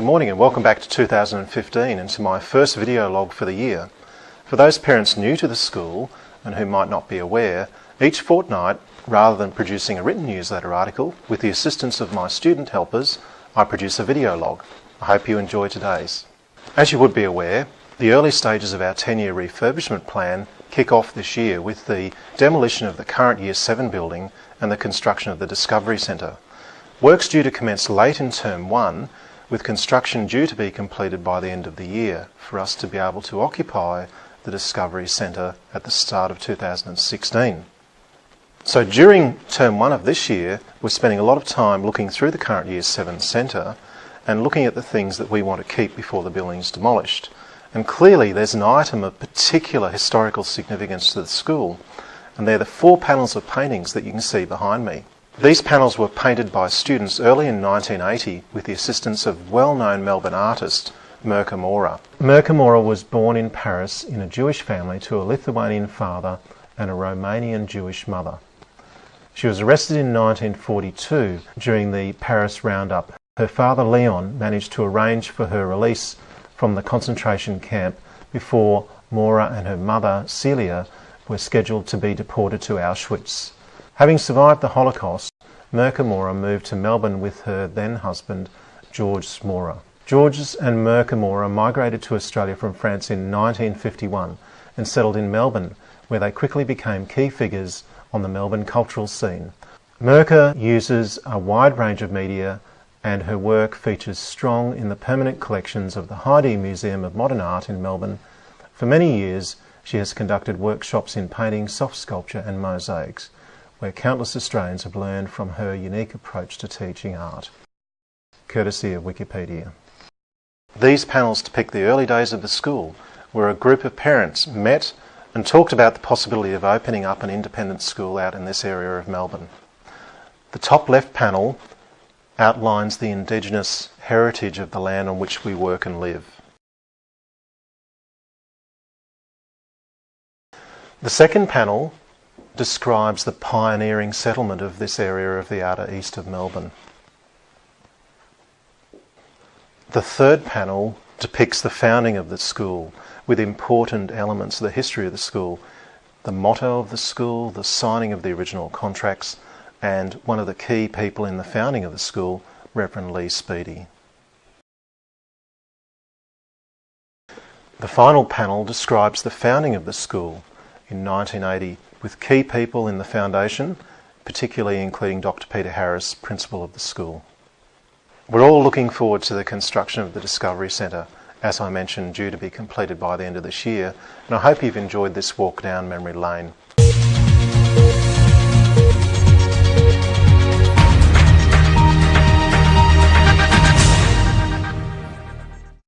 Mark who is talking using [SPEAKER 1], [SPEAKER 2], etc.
[SPEAKER 1] Good morning and welcome back to 2015 and to my first video log for the year. For those parents new to the school and who might not be aware, each fortnight, rather than producing a written newsletter article, with the assistance of my student helpers, I produce a video log. I hope you enjoy today's. As you would be aware, the early stages of our 10-year refurbishment plan kick off this year with the demolition of the current Year 7 building and the construction of the Discovery Centre. Work's due to commence late in Term 1, with construction due to be completed by the end of the year for us to be able to occupy the Discovery Centre at the start of 2016. So during Term 1 of this year, we're spending a lot of time looking through the current Year 7 Centre and looking at the things that we want to keep before the building is demolished. And clearly there's an item of particular historical significance to the school, and they're the 4 panels of paintings that you can see behind me. These panels were painted by students early in 1980 with the assistance of well-known Melbourne artist Mirka Mora. Mirka Mora was born in Paris in a Jewish family to a Lithuanian father and a Romanian Jewish mother. She was arrested in 1942 during the Paris Roundup. Her father Leon managed to arrange for her release from the concentration camp before Mora and her mother Celia were scheduled to be deported to Auschwitz. Having survived the Holocaust, Mirka Mora moved to Melbourne with her then husband George Mora. George and Mirka Mora migrated to Australia from France in 1951 and settled in Melbourne, where they quickly became key figures on the Melbourne cultural scene. Mirka uses a wide range of media, and her work features strong in the permanent collections of the Heide Museum of Modern Art in Melbourne. For many years, she has conducted workshops in painting, soft sculpture and mosaics, where countless Australians have learned from her unique approach to teaching art. Courtesy of Wikipedia. These panels depict the early days of the school, where a group of parents met and talked about the possibility of opening up an independent school out in this area of Melbourne. The top left panel outlines the Indigenous heritage of the land on which we work and live. The second panel describes the pioneering settlement of this area of the outer east of Melbourne. The third panel depicts the founding of the school with important elements of the history of the school, the motto of the school, the signing of the original contracts, and one of the key people in the founding of the school, Reverend Lee Speedy. The final panel describes the founding of the school in 1980 with key people in the foundation, particularly including Dr. Peter Harris, principal of the school. We're all looking forward to the construction of the Discovery Centre, as I mentioned, due to be completed by the end of this year, and I hope you've enjoyed this walk down memory lane.